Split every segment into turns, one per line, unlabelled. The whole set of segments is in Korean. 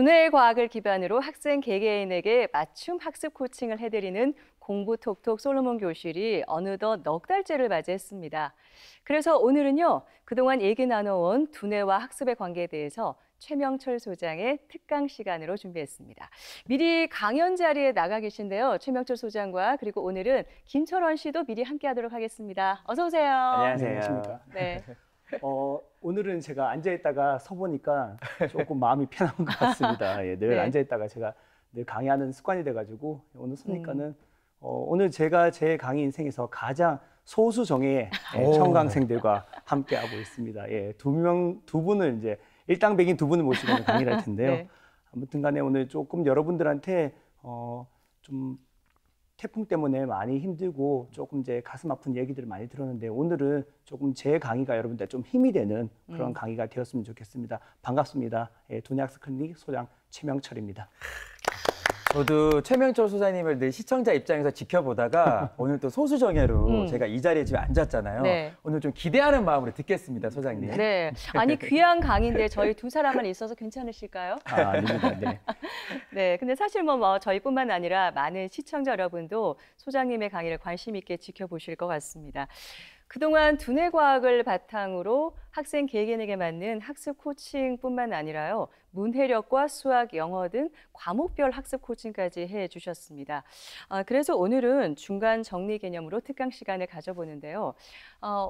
두뇌 과학을 기반으로 학생 개개인에게 맞춤 학습 코칭을 해드리는 공부 톡톡 솔로몬 교실이 어느덧 넉 달째를 맞이했습니다. 그래서 오늘은요, 그동안 얘기 나눠온 두뇌와 학습의 관계에 대해서 최명철 소장의 특강 시간으로 준비했습니다. 미리 강연 자리에 나가 계신데요. 최명철 소장과 그리고 오늘은 김철원 씨도 미리 함께하도록 하겠습니다. 어서 오세요.
안녕하십니까.
네.
오늘은 제가 앉아있다가 서보니까 조금 마음이 편한 것 같습니다. 예, 늘
네.
앉아있다가 제가 늘 강의하는 습관이 돼가지고 오늘 서니까는 오늘 제가 제 강의 인생에서 가장 소수 정예의 청강생들과 함께하고 있습니다. 예, 두 분을 이제 일당백인 두 분을 모시고 오늘 강의를 할 텐데요.
네.
아무튼 간에 오늘 조금 여러분들한테 좀 태풍 때문에 많이 힘들고 조금 이제 가슴 아픈 얘기들을 많이 들었는데 오늘은 조금 제 강의가 여러분들 좀 힘이 되는 그런 강의가 되었으면 좋겠습니다. 반갑습니다. 예, 두뇌학습 클리닉 소장 최명철입니다.
저도 최명철 소장님을 늘 시청자 입장에서 지켜보다가 오늘 또 소수정예로 제가 이 자리에 지금 앉았잖아요.
네.
오늘 좀 기대하는 마음으로 듣겠습니다, 소장님.
네. 아니, 귀한 강의인데 저희 두 사람만 있어서 괜찮으실까요?
아닙니다. 네.
네. 근데 사실 저희뿐만 아니라 많은 시청자 여러분도 소장님의 강의를 관심 있게 지켜보실 것 같습니다. 그동안 두뇌 과학을 바탕으로 학생 개개인에게 맞는 학습 코칭뿐만 아니라요, 문해력과 수학, 영어 등 과목별 학습 코칭까지 해주셨습니다. 그래서 오늘은 중간 정리 개념으로 특강 시간을 가져보는데요.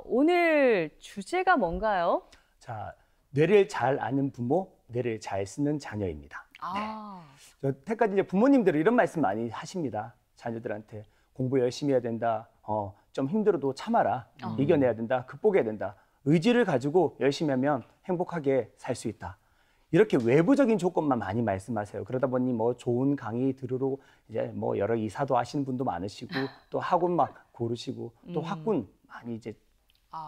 오늘 주제가 뭔가요?
자, 뇌를 잘 아는 부모, 뇌를 잘 쓰는 자녀입니다. 여태까지 이제 부모님들은 이런 말씀 많이 하십니다. 자녀들한테 공부 열심히 해야 된다. 좀 힘들어도 참아라. 이겨내야 된다. 극복해야 된다. 의지를 가지고 열심히 하면 행복하게 살 수 있다. 이렇게 외부적인 조건만 많이 말씀하세요. 그러다 보니 좋은 강의 들으러 이제 여러 이사도 하시는 분도 많으시고 또 학원 막 고르시고 또 학군 많이 이제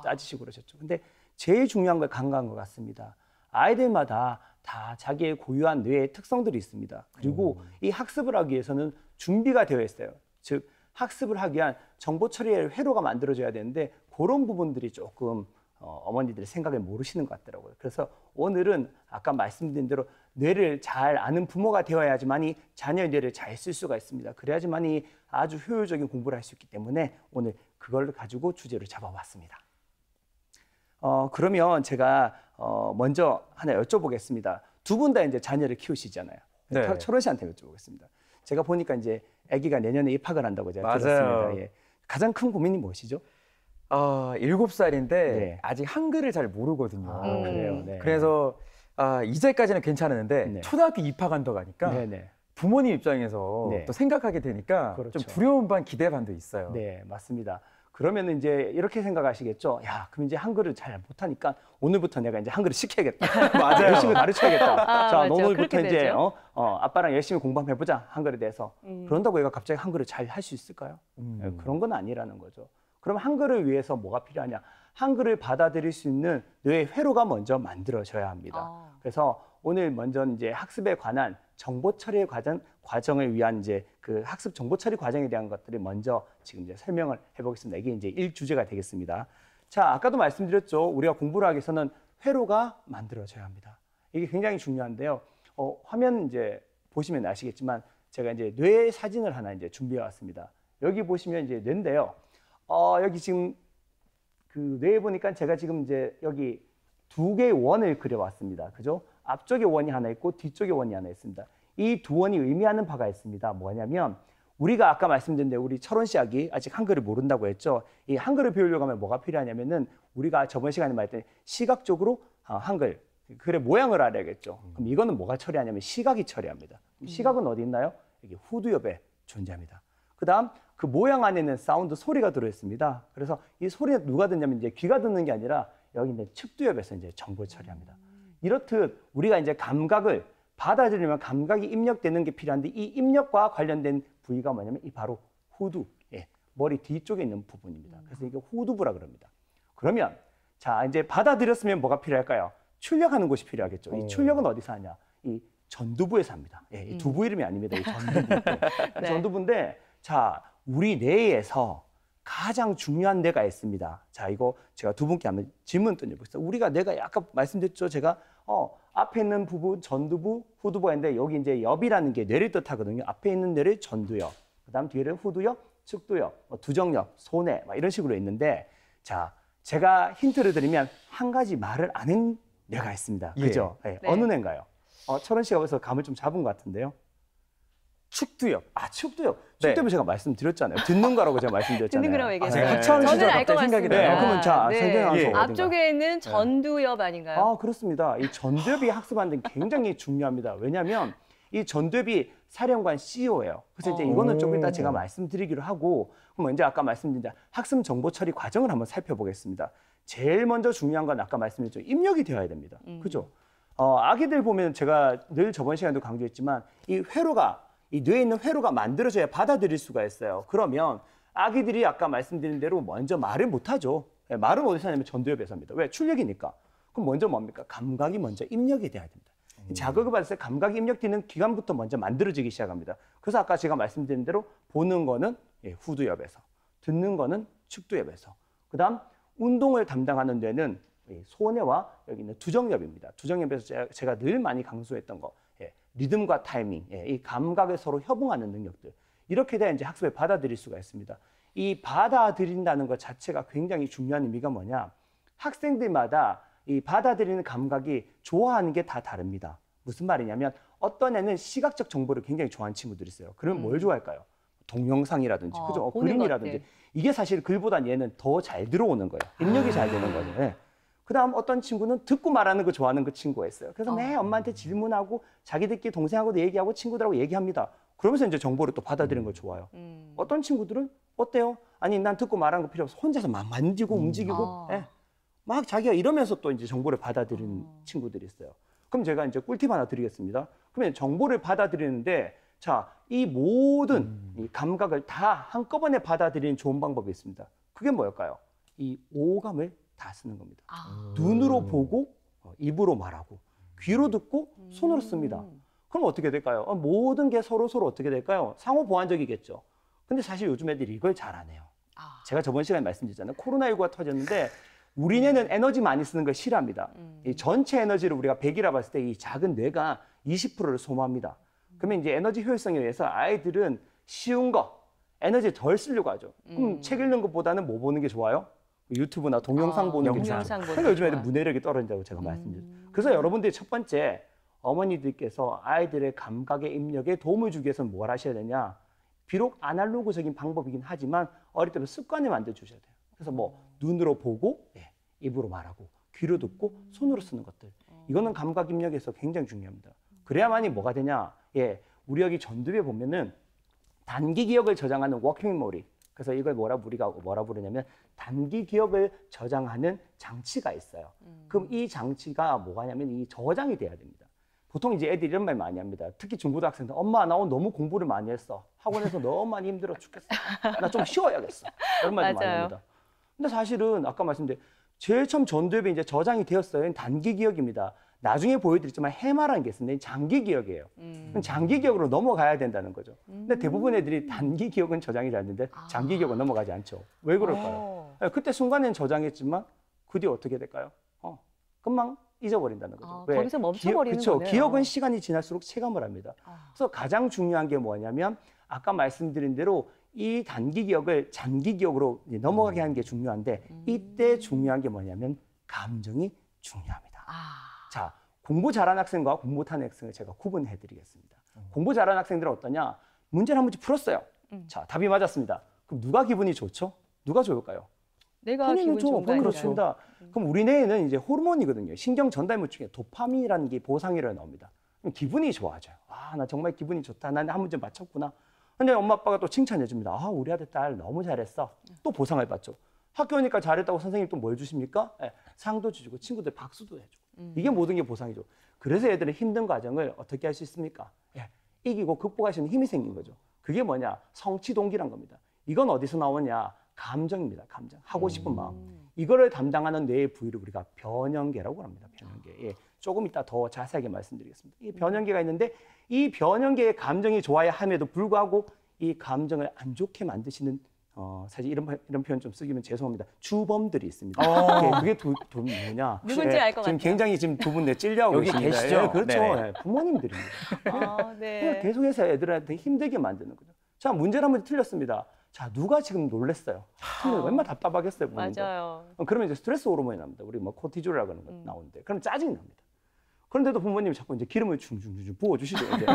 따지시고 그러셨죠. 근데 제일 중요한 걸 간과한 것 같습니다. 아이들마다 다 자기의 고유한 뇌의 특성들이 있습니다. 그리고 이 학습을 하기 위해서는 준비가 되어 있어요. 즉 학습을 하기 위한 정보 처리의 회로가 만들어져야 되는데 그런 부분들이 조금 어머니들의 생각을 모르시는 것 같더라고요. 그래서 오늘은 아까 말씀드린 대로 뇌를 잘 아는 부모가 되어야지만이 자녀의 뇌를 잘 쓸 수가 있습니다. 그래야지만이 아주 효율적인 공부를 할 수 있기 때문에 오늘 그걸 가지고 주제를 잡아봤습니다. 그러면 제가 먼저 하나 여쭤보겠습니다. 두 분 다 이제 자녀를 키우시잖아요.
네.
철원 씨한테 여쭤보겠습니다. 제가 보니까 이제 아기가 내년에 입학을 한다고 제가
맞아요.
들었습니다. 예. 가장 큰 고민이 무엇이죠?
7살인데
네.
아직 한글을 잘 모르거든요.
그래요. 네.
그래서 이제까지는 괜찮았는데
네.
초등학교 입학한다고 하니까
네네.
부모님 입장에서
네.
또 생각하게 되니까
그렇죠.
좀 두려운 반 기대 반도 있어요.
네, 맞습니다. 그러면 이제 이렇게 생각하시겠죠. 야, 그럼 이제 한글을 잘 못하니까 오늘부터 내가 이제 한글을 시켜야겠다.
맞아요.
열심히 가르쳐야겠다. 자,
맞죠.
오늘부터
그렇게
이제
되죠.
아빠랑 열심히 공부 한번 해보자. 한글에 대해서. 그런다고 얘가 갑자기 한글을 잘 할 수 있을까요? 네, 그런 건 아니라는 거죠. 그럼 한글을 위해서 뭐가 필요하냐? 한글을 받아들일 수 있는 뇌의 회로가 먼저 만들어져야 합니다. 그래서 오늘 먼저 이제 학습에 관한 정보 처리 과정을 위한 이제 그 학습 정보 처리 과정에 대한 것들을 먼저 지금 이제 설명을 해보겠습니다. 이게 이제 1주제가 되겠습니다. 자, 아까도 말씀드렸죠. 우리가 공부를 하기 위해서는 회로가 만들어져야 합니다. 이게 굉장히 중요한데요. 화면 이제 보시면 아시겠지만 제가 이제 뇌 사진을 하나 이제 준비해 왔습니다. 여기 보시면 이제 뇌인데요. 여기 지금 그 뇌에 보니까 제가 지금 이제 여기 두 개의 원을 그려왔습니다. 그죠? 앞쪽에 원이 하나 있고 뒤쪽에 원이 하나 있습니다. 이 두 원이 의미하는 바가 있습니다. 뭐냐면 우리가 아까 말씀드린 대로 우리 철원 씨 아직 한글을 모른다고 했죠. 이 한글을 배우려고 하면 뭐가 필요하냐면은 우리가 저번 시간에 말했던 시각적으로 한글 글의 모양을 알아야겠죠. 그럼 이거는 뭐가 처리하냐면 시각이 처리합니다. 그럼 시각은 어디 있나요? 여기 후두 옆에 존재합니다. 그다음 그 모양 안에는 사운드 소리가 들어있습니다. 그래서 이 소리는 누가 듣냐면 이제 귀가 듣는 게 아니라 여기 있는 측두엽에서 이제 정보를 처리합니다. 이렇듯 우리가 이제 감각을 받아들이려면 감각이 입력되는 게 필요한데 이 입력과 관련된 부위가 뭐냐면 이 바로 후두, 머리 뒤쪽에 있는 부분입니다. 그래서 이게 후두부라 그럽니다. 그러면 자 이제 받아들였으면 뭐가 필요할까요? 출력하는 곳이 필요하겠죠. 이 출력은 어디서 하냐? 이 전두부에서 합니다. 이 두부 이름이 아닙니다. 이 전두부.
네.
전두부인데 자 우리 뇌에서 가장 중요한 뇌가 있습니다. 자, 이거 제가 두 분께 한번 질문 던져보겠습니다. 우리가 뇌가 아까 말씀드렸죠. 제가 앞에 있는 부분 전두부, 후두부가 있는데 여기 이제 옆이라는 게 뇌를 뜻하거든요. 앞에 있는 뇌를 전두엽, 그다음 뒤에는 후두엽, 측두엽, 두정엽, 소뇌 막 이런 식으로 있는데 자 제가 힌트를 드리면 한 가지 말을 안 한 뇌가 있습니다.
예.
그죠? 네.
네.
어느 뇌인가요? 철원 씨가 벌써 감을 좀 잡은 것 같은데요.
축두엽.
축두엽.
네.
축두엽 제가 말씀드렸잖아요. 듣는 거라고 제가 말씀드렸잖아요.
듣는 거라고
제가
얘기했어요.
학창 시절
저는 알 것
갑자기 생각이
같습니다.
나요.
그러면 자, 설명하셔서 어딘가.
앞쪽에 있는 전두엽 아닌가요?
아, 그렇습니다. 이 전두엽이 학습하는 데 굉장히 중요합니다. 왜냐하면 이 전두엽이 사령관 CEO예요. 그래서 이제 이거는 좀 이따 제가 말씀드리기로 하고, 그럼 이제 아까 말씀드린 학습 정보 처리 과정을 한번 살펴보겠습니다. 제일 먼저 중요한 건 아까 말씀드렸죠. 입력이 되어야 됩니다. 그죠? 아기들 보면 제가 늘 저번 시간에도 강조했지만 이 회로가 이 뇌에 있는 회로가 만들어져야 받아들일 수가 있어요. 그러면 아기들이 아까 말씀드린 대로 먼저 말을 못하죠. 말은 어디서 하냐면 전두엽에서 합니다. 왜? 출력이니까. 그럼 먼저 뭡니까? 감각이 먼저 입력이 돼야 됩니다. 자극을 받을 때 감각이 입력되는 기관부터 먼저 만들어지기 시작합니다. 그래서 아까 제가 말씀드린 대로 보는 거는 후두엽에서, 듣는 거는 측두엽에서, 그다음 운동을 담당하는 뇌는 소뇌와 여기 있는 두정엽입니다. 두정엽에서 제가 늘 많이 강조했던 거, 리듬과 타이밍, 이 감각을 서로 협응하는 능력들. 이렇게 돼야 이제 학습을 받아들일 수가 있습니다. 이 받아들인다는 것 자체가 굉장히 중요한 의미가 뭐냐? 학생들마다 이 받아들이는 감각이 좋아하는 게 다 다릅니다. 무슨 말이냐면 어떤 애는 시각적 정보를 굉장히 좋아하는 친구들이 있어요. 그럼 뭘 좋아할까요? 동영상이라든지, 그죠? 그림이라든지.
것들.
이게 사실 글보다 얘는 더 잘 들어오는 거예요. 입력이 잘 되는 거죠. 예. 그다음 어떤 친구는 듣고 말하는 거 좋아하는 그 친구가 있어요. 그래서 매 엄마한테 질문하고 자기들끼리 동생하고도 얘기하고 친구들하고 얘기합니다. 그러면서 이제 정보를 또 받아들이는 걸 좋아요. 어떤 친구들은 어때요? 아니 난 듣고 말하는 거 필요 없어. 혼자서 막 만지고 움직이고 막 자기가 이러면서 또 이제 정보를 받아들이는 친구들이 있어요. 그럼 제가 이제 꿀팁 하나 드리겠습니다. 그러면 정보를 받아들이는데 자, 이 모든 이 감각을 다 한꺼번에 받아들이는 좋은 방법이 있습니다. 그게 뭘까요? 이 오감을 다 쓰는 겁니다. 눈으로 보고 입으로 말하고 귀로 듣고 손으로 씁니다. 그럼 어떻게 될까요? 모든 게 서로 어떻게 될까요? 상호 보완적이겠죠. 근데 사실 요즘 애들이 이걸 잘 안 해요. 제가 저번 시간에 말씀드렸잖아요. 코로나19가 터졌는데 우리네는 에너지 많이 쓰는 걸 싫어합니다. 이 전체 에너지를 우리가 100이라 봤을 때 이 작은 뇌가 20%를 소모합니다. 그러면 이제 에너지 효율성에 의해서 아이들은 쉬운 거, 에너지 덜 쓰려고 하죠. 그럼 책 읽는 것보다는 뭐 보는 게 좋아요? 유튜브나 동영상 보는 게 좋아요. 그러니까 요즘 애들 문해력이 떨어진다고 제가 말씀드렸죠. 그래서 여러분들이 첫 번째 어머니들께서 아이들의 감각의 입력에 도움을 주기 위해서는 뭘 하셔야 되냐? 비록 아날로그적인 방법이긴 하지만 어릴 때부터 습관을 만들어 주셔야 돼요. 그래서 뭐 눈으로 보고 입으로 말하고 귀로 듣고 손으로 쓰는 것들. 이거는 감각 입력에서 굉장히 중요합니다. 그래야만이 뭐가 되냐? 우리 여기 전두엽에 보면은 단기 기억을 저장하는 워킹 메모리. 그래서 이걸 우리가 뭐라 부르냐면 단기 기억을 저장하는 장치가 있어요. 그럼 이 장치가 뭐가냐면 이 저장이 돼야 됩니다. 보통 이제 애들이 이런 말 많이 합니다. 특히 중고등학생들, 엄마 나 오늘 너무 공부를 많이 했어. 학원에서 너무 많이 힘들어 죽겠어. 나 좀 쉬어야겠어. 이런 말도 많이 합니다. 근데 사실은 아까 말씀드린 제일 처음 전두엽에 이제 저장이 되었어요. 단기 기억입니다. 나중에 보여드리지만 해마라는 게 있습니다. 장기 기억이에요. 장기 기억으로 넘어가야 된다는 거죠. 근데 대부분 애들이 단기 기억은 저장이 잘 되는데 장기 기억은 넘어가지 않죠. 왜 그럴까요? 그때 순간엔 저장했지만 그 뒤에 어떻게 될까요? 금방 잊어버린다는 거죠. 왜?
거기서 멈춰버리는
그렇죠.
거네요.
기억은 시간이 지날수록 체감을 합니다. 그래서 가장 중요한 게 뭐냐면 아까 말씀드린 대로 이 단기 기억을 장기 기억으로 넘어가게 하는 게 중요한데 이때 중요한 게 뭐냐면 감정이 중요합니다. 자, 공부 잘하는 학생과 공부 못하는 학생을 제가 구분해 드리겠습니다. 공부 잘하는 학생들은 어떠냐? 문제를 한 문제 풀었어요. 자, 답이 맞았습니다. 그럼 누가 기분이 좋죠? 누가 좋을까요?
내가 기분 좋은 거
그렇습니다. 그럼 우리 뇌에는 이제 호르몬이거든요. 신경 전달물 중에 도파민이라는 게 보상이라고 나옵니다. 그럼 기분이 좋아져요. 나 정말 기분이 좋다. 난 한 문제 맞췄구나. 근데 엄마 아빠가 또 칭찬해 줍니다. 우리 아들 딸 너무 잘했어. 또 보상을 받죠. 학교 오니까 잘했다고 선생님 또 뭘 주십니까? 상도 주시고 친구들 박수도 해주고. 이게 모든 게 보상이죠. 그래서 애들은 힘든 과정을 어떻게 할 수 있습니까? 이기고 극복할 수 있는 힘이 생긴 거죠. 그게 뭐냐? 성취 동기란 겁니다. 이건 어디서 나오냐? 감정입니다. 감정. 하고 싶은 마음. 이거를 담당하는 뇌의 부위를 우리가 변형계라고 합니다. 변형계. 조금 이따 더 자세하게 말씀드리겠습니다. 이 변형계가 있는데 이 변형계의 감정이 좋아야 함에도 불구하고 이 감정을 안 좋게 만드시는 사실 이런 표현 좀 쓰기면 죄송합니다. 주범들이 있습니다. 그게 뭐냐?
누군지 알 것
지금
같아요.
굉장히 지금 두 분 찔려하고
여기
계십니다.
계시죠?
예, 그렇죠.
네네.
예, 부모님들입니다.
네.
계속해서 애들한테 힘들게 만드는 거죠. 자, 문제를 한번 틀렸습니다. 자, 누가 지금 놀랬어요? 얼마나 답답하겠어요, 부모님도.
맞아요.
그러면 이제 스트레스 호르몬이 납니다. 우리 뭐 코티졸이라고 하는 거 나오는데. 그럼 짜증이 납니다. 그런데도 부모님이 자꾸 이제 기름을 중중중중 부어주시죠. 이제.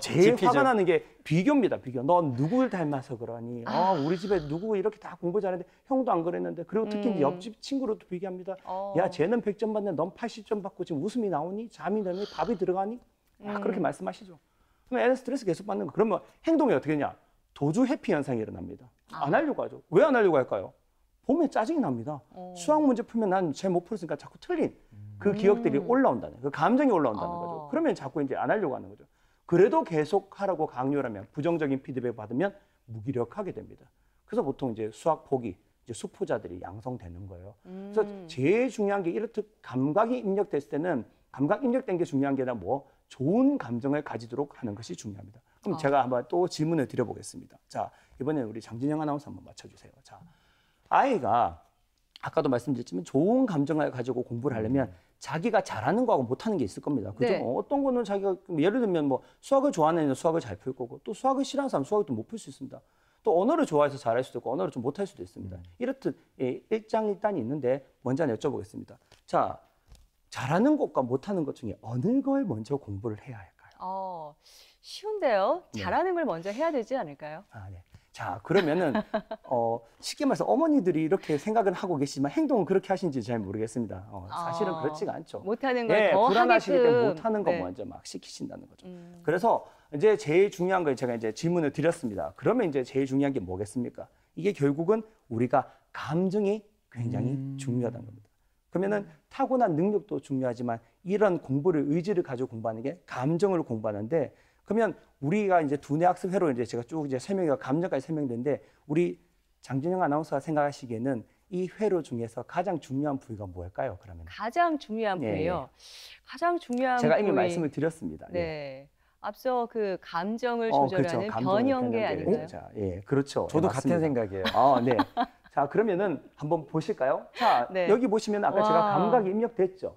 제일
지피죠.
화가 나는 게 비교입니다. 비교. 넌 누굴 닮아서 그러니? 우리 집에 누구 이렇게 다 공부 잘했는데 형도 안 그랬는데. 그리고 특히 이제 옆집 친구로도 비교합니다. 야, 쟤는 100점 받는데 넌 80점 받고 지금 웃음이 나오니? 잠이 되니? 밥이 들어가니? 그렇게 말씀하시죠. 그러면 애는 스트레스 계속 받는 거. 그러면 행동이 어떻게 되냐? 도주 회피 현상이 일어납니다. 안 하려고 하죠. 왜 안 하려고 할까요? 보면 짜증이 납니다. 수학 문제 풀면 난 잘 못 풀었으니까 자꾸 틀린 그 기억들이 올라온다는, 그 감정이 올라온다는 거죠. 그러면 자꾸 이제 안 하려고 하는 거죠. 그래도 계속 하라고 강요를 하면, 부정적인 피드백 받으면 무기력하게 됩니다. 그래서 보통 이제 수학 포기, 이제 수포자들이 양성되는 거예요. 그래서 제일 중요한 게 이렇듯 감각이 입력됐을 때는 감각 입력된 게 중요한 게 아니라 뭐 좋은 감정을 가지도록 하는 것이 중요합니다. 그럼 제가 한번 또 질문을 드려보겠습니다. 자, 이번에는 우리 장진영 아나운서 한번 맞춰주세요. 자, 아이가 아까도 말씀드렸지만 좋은 감정을 가지고 공부를 하려면 자기가 잘하는 거하고 못하는 게 있을 겁니다. 그죠?
네.
어떤 거는 자기가 예를 들면 뭐 수학을 좋아하는 애는 수학을 잘 풀 거고, 또 수학을 싫어하는 사람은 수학을 또 못 풀 수 있습니다. 또 언어를 좋아해서 잘할 수도 있고 언어를 좀 못할 수도 있습니다. 이렇듯 일장일단이 있는데 먼저 하나 여쭤보겠습니다. 자, 잘하는 것과 못하는 것 중에 어느 걸 먼저 공부를 해야 할까요?
쉬운데요. 잘하는 걸 먼저 해야 되지 않을까요?
네. 자, 그러면은 쉽게 말해서 어머니들이 이렇게 생각은 하고 계시지만 행동은 그렇게 하시는지 잘 모르겠습니다. 사실은 그렇지가 않죠.
못하는 걸 더
불안하시기
하게끔.
때문에 못하는 거 먼저 막 시키신다는 거죠. 그래서 이제 제일 중요한 걸 제가 이제 질문을 드렸습니다. 그러면 이제 제일 중요한 게 뭐겠습니까? 이게 결국은 우리가 감정이 굉장히 중요하다는 겁니다. 그러면은 타고난 능력도 중요하지만 이런 공부를 의지를 가지고 공부하는 게 감정을 공부하는데, 그러면 우리가 이제 두뇌 학습 회로 이제 제가 쭉 이제 설명이 감정까지 설명되는데, 우리 장진영 아나운서가 생각하시기에는 이 회로 중에서 가장 중요한 부위가 뭘까요? 그러면
가장 중요한 부위요. 가장 중요한
제가 이미
부위.
말씀을 드렸습니다.
네. 앞서 그 감정을
그렇죠.
조절하는
감정을
변형계 아닌가요?
자, 그렇죠.
저도
맞습니다.
같은 생각이에요.
네. 자, 그러면은 한번 보실까요? 자,
네.
여기 보시면 아까 제가 감각이 입력됐죠.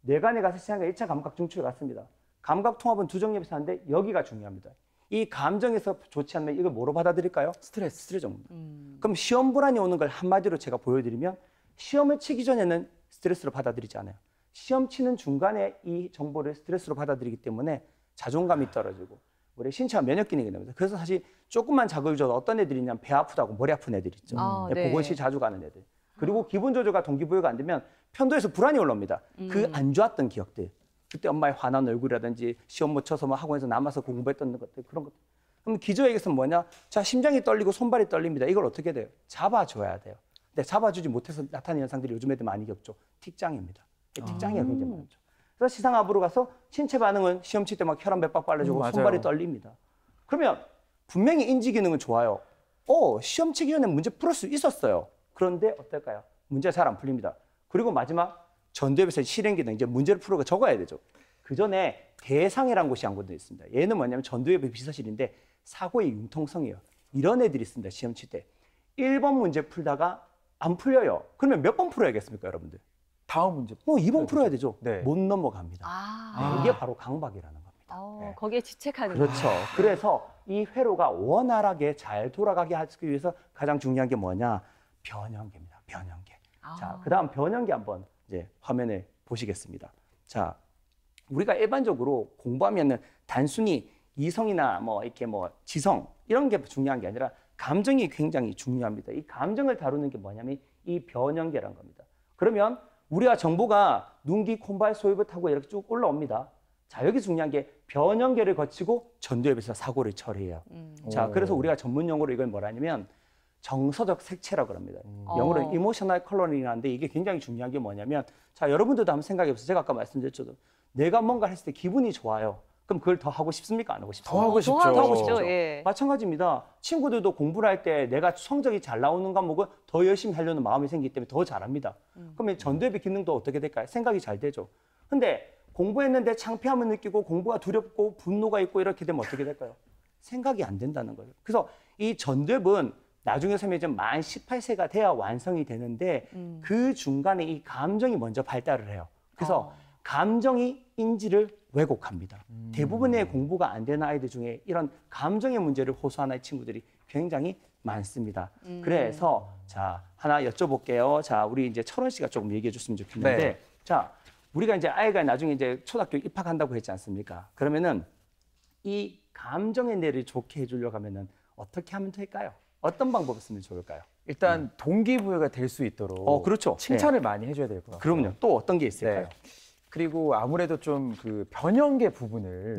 뇌관에 가서 시작한 1차 감각 중추에 갔습니다. 감각 통합은 두 정렬에서 하는데 여기가 중요합니다. 이 감정에서 좋지 않으면 이걸 뭐로 받아들일까요? 스트레스입니다. 그럼 시험 불안이 오는 걸 한마디로 제가 보여드리면, 시험을 치기 전에는 스트레스로 받아들이지 않아요. 시험 치는 중간에 이 정보를 스트레스로 받아들이기 때문에 자존감이 떨어지고 우리 신체와 면역 기능이 됩니다. 그래서 사실 조금만 자극을 줘도 어떤 애들이 있냐면 배 아프다고 머리 아픈 애들 있죠.
네.
보건실 자주 가는 애들. 그리고 기분 조절과 동기부여가 안 되면 편도에서 불안이 올라옵니다. 그 안 좋았던 기억들. 그때 엄마의 화난 얼굴이라든지 시험 못 쳐서 뭐 학원에서 남아서 공부했던 것들, 그런 것들. 그럼 기저에게서 뭐냐? 자, 심장이 떨리고 손발이 떨립니다. 이걸 어떻게 돼요? 잡아줘야 돼요. 근데 잡아주지 못해서 나타나는 현상들이 요즘 애들 많이 겪죠. 틱장입니다. 틱장이가 굉장히 많죠. 그래서 시상압으로 가서 신체 반응은 시험 칠 때 막 혈압 몇 박 빨라지고
맞아요.
손발이 떨립니다. 그러면 분명히 인지 기능은 좋아요. 시험 치기 전에 문제 풀을 수 있었어요. 그런데 어떨까요? 문제가 잘 안 풀립니다. 그리고 마지막 전두엽에서 실행 기능, 이제 문제를 풀어가 적어야 되죠. 그 전에 대상이라는 곳이 한 군데 있습니다. 얘는 뭐냐면 전두엽의 비서실인데 사고의 융통성이에요. 이런 애들이 있습니다. 시험 칠 때. 1번 문제 풀다가 안 풀려요. 그러면 몇 번 풀어야겠습니까, 여러분들?
다음 문제.
2번 풀어야 되죠.
네.
못 넘어갑니다. 이게 바로 강박이라는 겁니다.
거기에 지책하는
그렇죠. 그래서 이 회로가 원활하게 잘 돌아가게 하기 위해서 가장 중요한 게 뭐냐? 변형계입니다. 변형계. 자, 그다음 변형계 한번 이제 화면에 보시겠습니다. 자, 우리가 일반적으로 공부하면은 단순히 이성이나 뭐 이렇게 뭐 지성 이런 게 중요한 게 아니라 감정이 굉장히 중요합니다. 이 감정을 다루는 게 뭐냐면 이 변형계라는 겁니다. 그러면 우리가 정보가 눈, 귀, 콧발, 소입을 타고 이렇게 쭉 올라옵니다. 자, 여기 중요한 게 변형계를 거치고 전두엽에서 사고를 처리해요. 자, 그래서 우리가 전문 용어로 이걸 뭐라 하냐면 정서적 색채라고 합니다. 영어로는 이모셔널 컬러링이라는데, 이게 굉장히 중요한 게 뭐냐면, 자, 여러분들도 한번 생각해 보세요. 제가 아까 말씀드렸죠. 내가 뭔가 했을 때 기분이 좋아요. 그럼 그걸 더 하고 싶습니까? 안 하고 싶습니까?
더 하고 싶죠.
더 하고
싶죠.
예.
마찬가지입니다. 친구들도 공부를 할 때 내가 성적이 잘 나오는 과목은 더 열심히 하려는 마음이 생기기 때문에 더 잘합니다. 그러면 전두엽의 기능도 어떻게 될까요? 생각이 잘 되죠. 근데 공부했는데 창피함을 느끼고 공부가 두렵고 분노가 있고 이렇게 되면 어떻게 될까요? 생각이 안 된다는 거예요. 그래서 이 전두엽은 나중에 설명이 만 18세가 돼야 완성이 되는데 그 중간에 이 감정이 먼저 발달을 해요. 그래서 감정이 인지를 왜곡합니다. 대부분의 공부가 안 되는 아이들 중에 이런 감정의 문제를 호소하는 친구들이 굉장히 많습니다. 그래서 자, 하나 여쭤볼게요. 자, 우리 이제 철원 씨가 조금 얘기해 줬으면 좋겠는데
네.
자, 우리가 이제 아이가 나중에 이제 초등학교 입학한다고 했지 않습니까? 그러면은 이 감정의 뇌를 좋게 해주려고 하면은 어떻게 하면 될까요? 어떤 방법을 쓰면 좋을까요?
일단 동기부여가 될 수 있도록
그렇죠.
칭찬을 많이 해줘야 될 것 같아요.
그럼요. 또 어떤 게 있을까요?
네. 그리고 아무래도 좀 그 변형계 부분을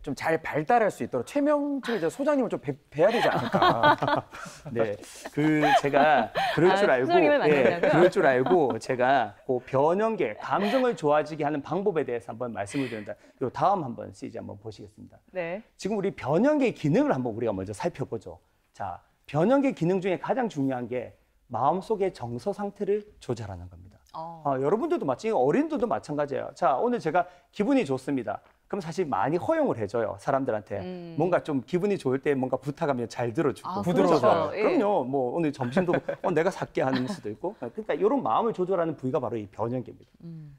좀 잘 발달할 수 있도록 최명철 이제 소장님을 좀 뵈야 되지 않을까.
네, 제가 그럴 줄 알고,
소장님을 만나려고요?
그럴 줄 알고 제가 그 변형계 감정을 좋아지게 하는 방법에 대해서 한번 말씀을 드린다. 요 다음 한번 시리즈 한번 보시겠습니다.
네.
지금 우리 변형계 기능을 한번 우리가 먼저 살펴보죠. 자, 변형계 기능 중에 가장 중요한 게 마음속의 정서 상태를 조절하는 겁니다. 여러분들도 마찬가지, 어린들도 마찬가지예요. 자, 오늘 제가 기분이 좋습니다. 그럼 사실 많이 허용을 해줘요, 사람들한테. 뭔가 좀 기분이 좋을 때 뭔가 부탁하면 잘 들어주고.
부드러워져요.
그렇죠. 예.
그럼요. 뭐 오늘 점심도 내가 살게 하는 수도 있고. 그러니까 이런 마음을 조절하는 부위가 바로 이 변형계입니다.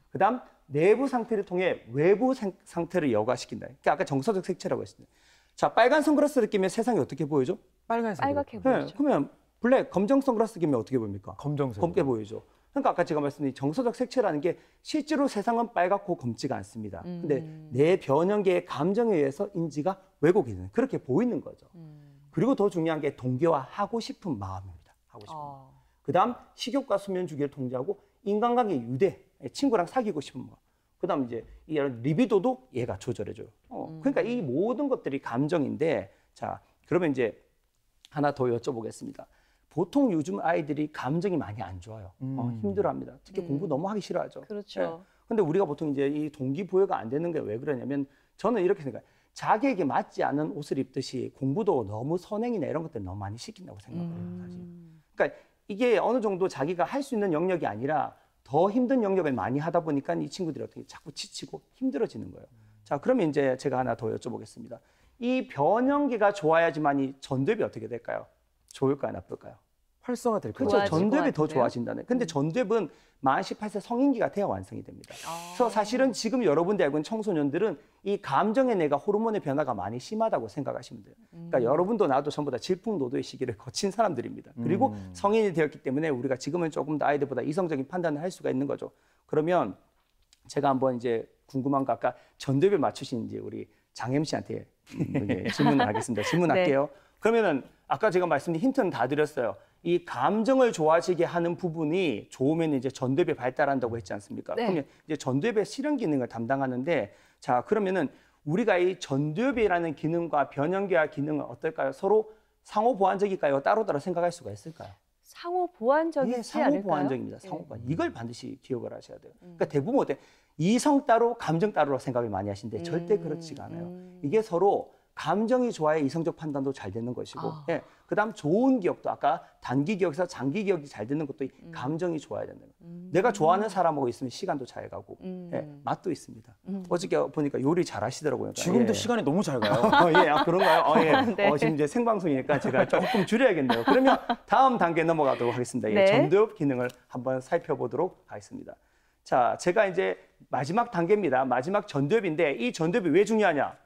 그다음 내부 상태를 통해 외부 상태를 여과시킨다. 그러니까 아까 정서적 색채라고 했습니다. 자, 빨간 선글라스를 끼면 세상이 어떻게 보여죠?
빨간색.
빨갛게 보이죠.
그러면 블랙, 검정 선글라스 끼면 어떻게 보입니까?
검정색.
검게 보이죠. 그러니까 아까 제가 말씀드린 정서적 색채라는 게 실제로 세상은 빨갛고 검지가 않습니다. 근데 내 변형계의 감정에 의해서 인지가 왜곡이 되는 그렇게 보이는 거죠. 그리고 더 중요한 게 동기화 하고 싶은 마음입니다. 하고 싶은 마음. 그다음 식욕과 수면 주기를 통제하고 인간관계 유대, 친구랑 사귀고 싶은 마음. 그다음 이제 이런 리비도도 얘가 조절해줘요. 그러니까 이 모든 것들이 감정인데 자, 그러면 이제 하나 더 여쭤보겠습니다. 보통 요즘 아이들이 감정이 많이 안 좋아요. 힘들어합니다. 특히 공부 너무 하기 싫어하죠.
그렇죠.
근데 우리가 보통 이제 이 동기부여가 안 되는 게 왜 그러냐면 저는 이렇게 생각해요. 자기에게 맞지 않은 옷을 입듯이 공부도 너무 선행이나 이런 것들 너무 많이 시킨다고 생각해요. 사실. 그러니까 이게 어느 정도 자기가 할 수 있는 영역이 아니라 더 힘든 영역을 많이 하다 보니까 이 친구들이 어떻게 자꾸 지치고 힘들어지는 거예요. 자, 그러면 이제 제가 하나 더 여쭤보겠습니다. 이 변형계가 좋아야지만 이 전두엽이 어떻게 될까요? 좋을까요, 나쁠까요?
활성화될 거죠.
그렇죠.
좋아질
전두엽이
것
더
같은데요?
좋아진다네. 근데 전두엽은 만 18세 성인기가 돼야 완성이 됩니다. 그래서 사실은 지금 여러분들이 알고 있는 청소년들은 이 감정의 뇌가 호르몬의 변화가 많이 심하다고 생각하시면 돼요. 그러니까 여러분도 나도 전부 다 질풍노도의 시기를 거친 사람들입니다. 그리고 성인이 되었기 때문에 우리가 지금은 조금 더 아이들보다 이성적인 판단을 할 수가 있는 거죠. 그러면 제가 한번 이제 궁금한 거 아까 전두엽에 맞추신 이제 우리 장혜임 씨한테 질문을 하겠습니다. 질문할게요.
네.
그러면은 아까 제가 말씀드린 힌트는 다 드렸어요. 이 감정을 좋아지게 하는 부분이 좋으면 이제 전두엽이 발달한다고 했지 않습니까?
네.
그러면 이제 전두엽의 실현 기능을 담당하는데 자, 그러면은 우리가 이 전두엽이라는 기능과 변형계와 기능은 어떨까요? 서로 상호 보완적일까요? 따로따로 생각할 수가 있을까요?
상호 보완적이지
예, 상호
않을까요?
보완적입니다. 상호 보완. 이걸 반드시 기억을 하셔야 돼요. 그러니까 대부분 어때? 이성 따로, 감정 따로 생각을 많이 하시는데 절대 그렇지가 않아요. 이게 서로 감정이 좋아야 이성적 판단도 잘 되는 것이고, 예, 그다음 좋은 기억도 아까 단기 기억에서 장기 기억이 잘 되는 것도 이 감정이 좋아야 된다는 거예요. 내가 좋아하는 사람하고 있으면 시간도 잘 가고, 예, 맛도 있습니다. 어저께 보니까 요리 잘 하시더라고요.
지금도
예.
시간이 너무 잘 가요.
예, 그런가요? 예.
네.
지금 이제 생방송이니까 제가 조금 줄여야겠네요. 그러면 다음 단계 넘어가도록 하겠습니다. 예,
네.
전두엽 기능을 한번 살펴보도록 하겠습니다. 자, 제가 이제 마지막 단계입니다. 마지막 전두엽인데 이 전두엽이 왜 중요하냐?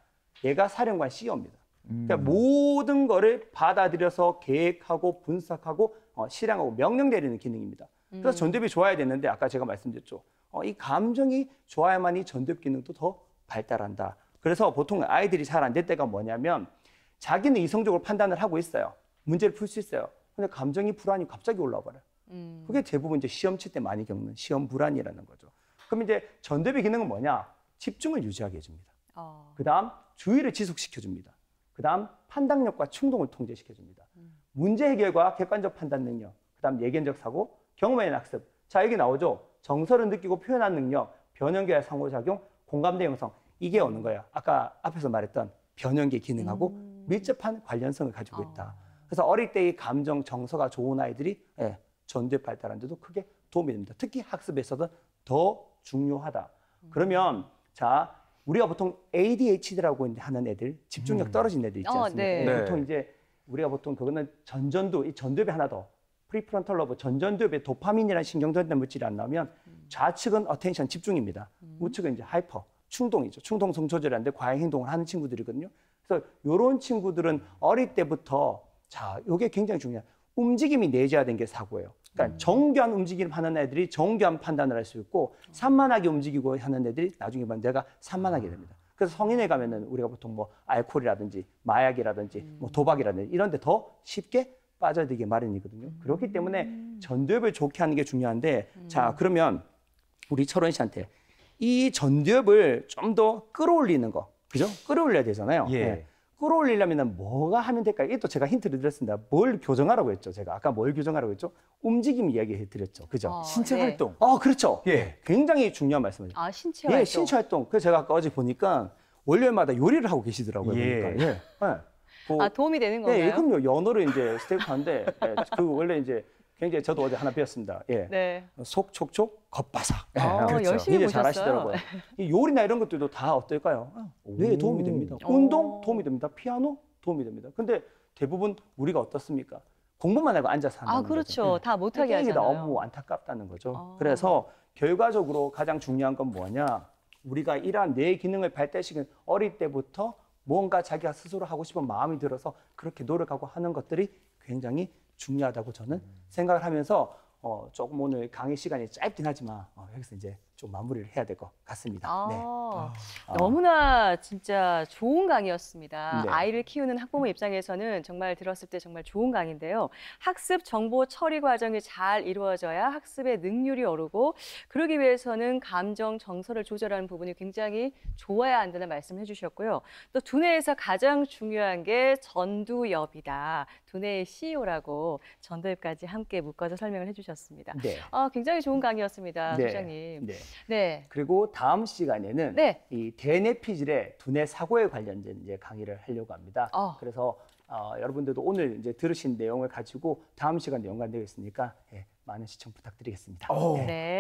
얘가 사령관 CEO입니다. 그러니까 모든 거를 받아들여서 계획하고 분석하고 실행하고 명령 내리는 기능입니다. 그래서 전두엽이 좋아야 되는데 아까 제가 말씀드렸죠. 이 감정이 좋아야만 이 전두엽 기능도 더 발달한다. 그래서 보통 아이들이 잘 안 될 때가 뭐냐면 자기는 이성적으로 판단을 하고 있어요. 문제를 풀 수 있어요. 근데 감정이 불안이 갑자기 올라와 버려요. 그게 대부분 이제 시험 칠 때 많이 겪는 시험 불안이라는 거죠. 그럼 이제 전두엽의 기능은 뭐냐? 집중을 유지하게 해줍니다. 그다음 주의를 지속시켜줍니다. 그다음 판단력과 충동을 통제시켜줍니다. 문제 해결과 객관적 판단 능력, 그다음 예견적 사고, 경험의 학습. 자, 여기 나오죠. 정서를 느끼고 표현하는 능력, 변형계와 상호작용, 공감대 형성. 이게 오는 거예요. 아까 앞에서 말했던 변형계 기능하고 밀접한 관련성을 가지고 있다. 그래서 어릴 때의 감정, 정서가 좋은 아이들이 전두엽 발달하는 데도 크게 도움이 됩니다. 특히 학습에서도 더 중요하다. 그러면 자, 우리가 보통 ADHD라고 하는 애들, 집중력 떨어진 애들 있지 않습니까?
네.
네.
보통 이제 우리가 보통 그거는 전전두, 이 전두엽이 하나 더 프리프론탈 로브 전전두엽에 도파민이라는 신경전달 물질이 안 나오면 좌측은 어텐션 집중입니다. 우측은 이제 하이퍼 충동이죠. 충동성 조절하는데 과잉 행동을 하는 친구들이거든요. 그래서 이런 친구들은 어릴 때부터 자, 이게 굉장히 중요해요. 움직임이 내재화된 게 사고예요. 그러니까 정교한 움직임을 하는 애들이 정교한 판단을 할 수 있고 산만하게 움직이고 하는 애들이 나중에 보면 내가 산만하게 됩니다. 그래서 성인에 가면은 우리가 보통 뭐 알코올이라든지 마약이라든지 뭐 도박이라든지 이런 데 더 쉽게 빠져들게 마련이거든요. 그렇기 때문에 전두엽을 좋게 하는 게 중요한데 자, 그러면 우리 철원 씨한테 이 전두엽을 좀 더 끌어올리는 거, 그죠? 끌어올려야 되잖아요.
예.
네. 끌어올리려면 뭐가 하면 될까요? 이게 또 제가 힌트를 드렸습니다. 뭘 교정하라고 했죠? 제가 아까 뭘 교정하라고 했죠? 움직임 이야기해 드렸죠. 그죠?
신체
네.
활동.
그렇죠.
예.
굉장히 중요한 말씀이죠.
아, 신체 활동.
예, 신체 활동. 그래서 제가 아까 어제 보니까 월요일마다 요리를 하고 계시더라고요.
예.
보니까. 예. 네.
아, 도움이 되는 건가요?
네, 그럼요. 연어를 이제 스테이크 하는데 그 원래 이제 굉장히 저도 어제 하나 배웠습니다. 예.
네.
속 촉촉 겉바삭.
그렇죠. 열심히
굉장히
보셨어요.
잘하시더라고요. 이 요리나 이런 것들도 다 어떨까요? 뇌에 도움이 됩니다. 운동 도움이 됩니다. 피아노 도움이 됩니다. 근데 대부분 우리가 어떻습니까? 공부만 하고 앉아서 한다는
아, 그렇죠.
거죠.
다 못하게
이게
하잖아요.
너무 안타깝다는 거죠. 그래서 결과적으로 가장 중요한 건 뭐냐? 우리가 이러한 뇌 기능을 발달시키는 어릴 때부터 뭔가 자기가 스스로 하고 싶은 마음이 들어서 그렇게 노력하고 하는 것들이 굉장히 중요하다고 저는 생각을 하면서 조금 오늘 강의 시간이 짧긴 하지만 여기서 이제 좀 마무리를 해야 될 것 같습니다. 네.
너무나 진짜 좋은 강의였습니다.
네.
아이를 키우는 학부모 입장에서는 정말 들었을 때 정말 좋은 강의인데요. 학습 정보 처리 과정이 잘 이루어져야 학습의 능률이 오르고 그러기 위해서는 감정 정서를 조절하는 부분이 굉장히 좋아야 한다는 말씀을 해주셨고요. 또 두뇌에서 가장 중요한 게 전두엽이다. 두뇌의 CEO라고 전두엽까지 함께 묶어서 설명을 해주셨습니다.
네.
굉장히 좋은 강의였습니다,
네.
소장님.
네.
네.
그리고 다음 시간에는
네.
이 대뇌피질의 두뇌 사고에 관련된 이제 강의를 하려고 합니다. 그래서 여러분들도 오늘 이제 들으신 내용을 가지고 다음 시간에 연관되어 있으니까 많은 시청 부탁드리겠습니다.
네.